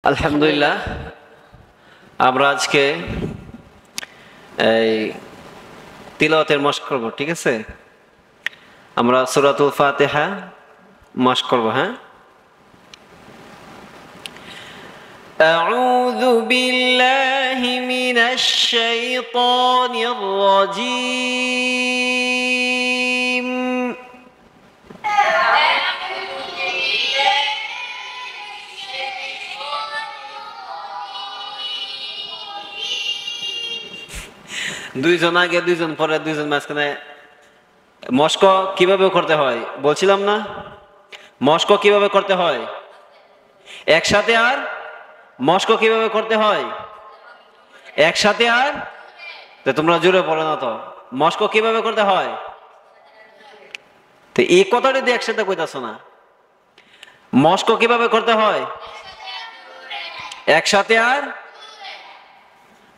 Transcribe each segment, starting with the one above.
আলহামদুলিল্লাহ, আমরা আজকে এই তিলাওয়াতের মশক করব। ঠিক আছে, আমরা সূরাতুল ফাতিহা মশক করব। হ্যাঁ, আউযু বিল্লাহি মিনাশ শাইতানির রাজীম। দুইজন আগে, দুইজন পরে, দুইজন মাঝখানে। মশক কিভাবে করতে হয় বলছিলাম না? মশক কিভাবে করতে হয় একসাথে, আর মশক কিভাবে করতে হয় একসাথে, আর তো তোমরা জোরে পড়ো না তো। মশক কিভাবে করতে হয়, তো এই কথাটা দিয়ে একসাথে কইতাছো না। মশক কিভাবে করতে হয় একসাথে, আর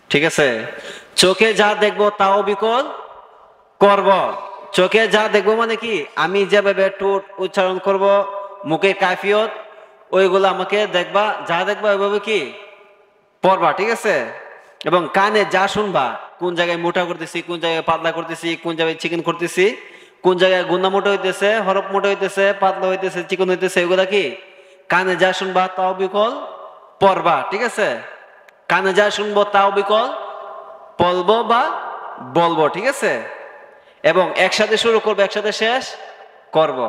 ঠিক আছে। চোখে যা দেখবো তাও বিকল করব। চোখে যা দেখবো মানে কি, আমি যেভাবে ঠোঁট উচ্চারণ করব, মুখের কাফিয়ত, ওইগুলো আমাকে দেখবা, যা দেখবা ওইভাবে কি পড়বা। ঠিক আছে। এবং কানে যা শুনবা, কোন জায়গায় মোটা করতেছি, কোন জায়গায় পাতলা করতেছি, কোন জায়গায় চিকেন করতেছি, কোন জায়গায় গুন্না মোটা হইতেছে, হরফ মোটা হইতেছে, পাতলা হইতেছে, চিকন হইতেছে, এগুলা কি কানে যা শুনবা তাও বিকল পড়বা। ঠিক আছে, কানে যা শুনবো তাও বিকল পড়বো বা বলবো। ঠিক আছে, এবং একসাথে শুরু করবো, একসাথে শেষ করব,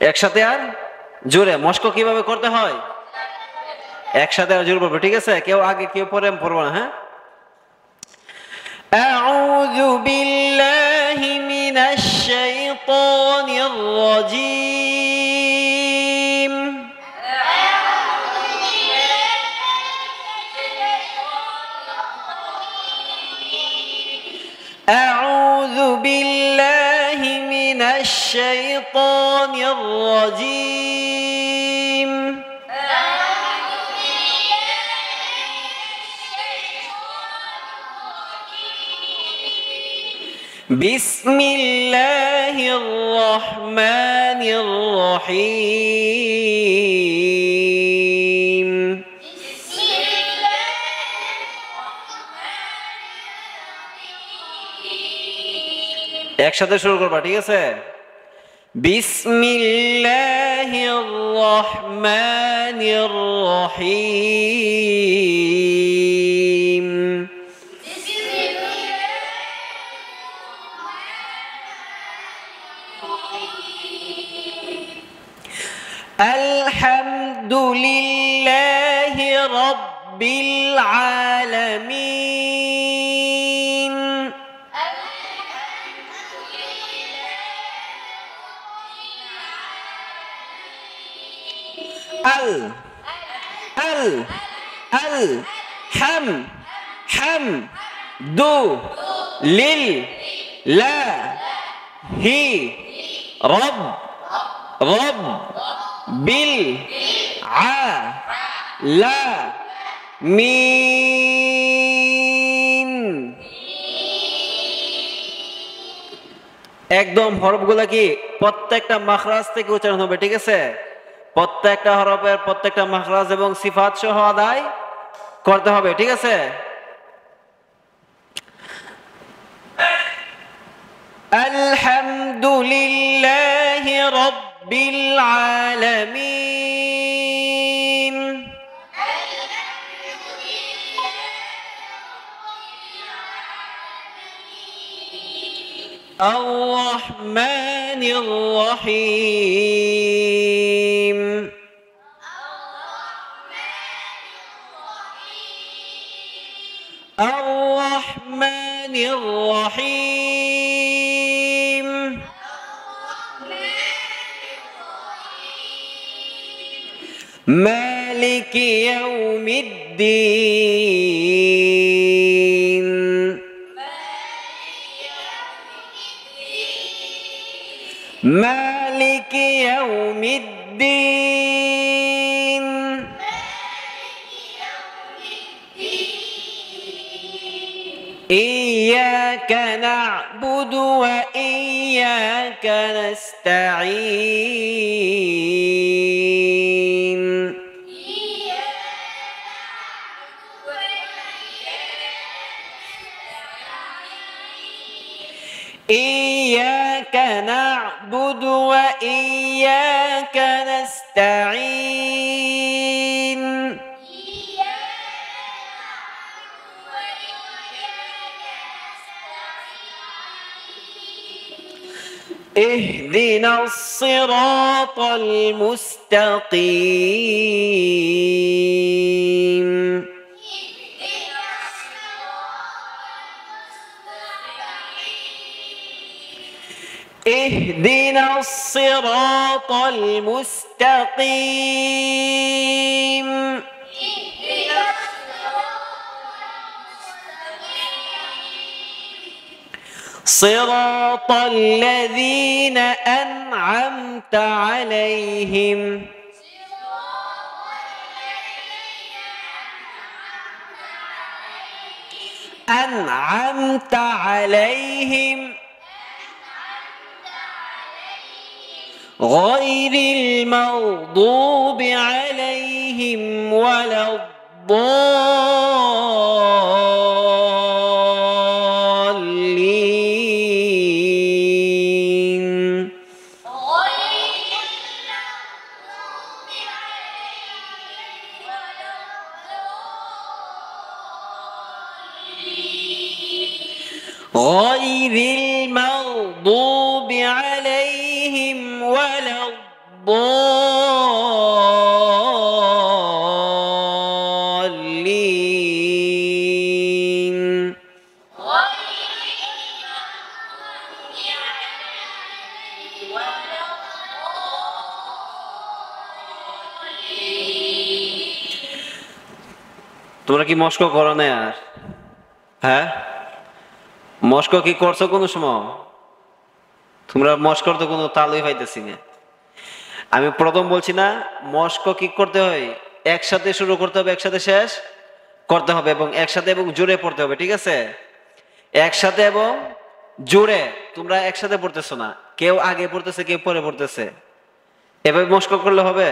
একসাথে আর জোরে। মশক কিভাবে করতে হয় একসাথে আর জোরে পড়বো। ঠিক আছে, কেউ আগে কেউ পরে পড়বো না। হ্যাঁ, আউযু বিল্লাহি মিনাশ শাইতানির রাজীম। আউযু বিল্লাহি মিনাশ শাইতানির রাজীম। বিসমিল্লাহির রহমানির রহিম। একসাথে শুরু করবা। ঠিক আছে, বিসমিল্লাহির রহমানির রহিম। আলহামদুলিল্লাহি রাব্বিল আলামিন। আল আল আল হাম হাম দু লিল লা হি রব রব বিল আ লা মিন। একদম হরফগুলা কি প্রত্যেকটা মাখরাজ থেকে উচ্চারণ হবে। ঠিক আছে, প্রত্যেকটা হরফের প্রত্যেকটা মাখরাজ এবং সিফাত সহ আদায় করতে হবে। ঠিক আছে, আলহামদুলিল্লাহি রাব্বিল আলামিন। আর রহমানির রহিম। আর রহমানির রহিম। মালিকি ইয়াউমিদ্দিন। মালিকি ইয়াউমিদ্দিন। ইয়্যাকা না'বুদু ওয়া ইয়্যাকা নাস্তাঈন। إياك نعبد وإياك نستعين اهدنا الصراط المستقيم اهدنا الصراط المستقيم صراط الذين أنعمت عليهم أنعمت عليهم غير المغضوب عليهم ولا الضالين غير المغضوب عليهم ولا الضالين তোমরা কি মস্ক করো না আর? হ্যাঁ, মস্ক কি করছো কোনো সময়? তোমরা মস্কর তো কোনো তালই পাইতেছি না। আমি প্রথম বলছি না, মস্ক কি করতে হয়? একসাথে শুরু করতে হবে, একসাথে শেষ করতে হবে, এবং একসাথে এবং জোরে পড়তে হবে, ঠিক আছে? একসাথে এবং জোরে। তোমরা একসাথে পড়তেছো না, কেউ আগে পড়তেছে কেউ পরে পড়তেছে, এভাবে মস্ক করলে হবে?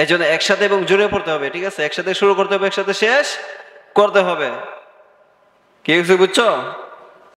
এই জন্য একসাথে এবং জোরে পড়তে হবে, ঠিক আছে? একসাথে শুরু করতে হবে, একসাথে শেষ করতে হবে। কি বুঝছো?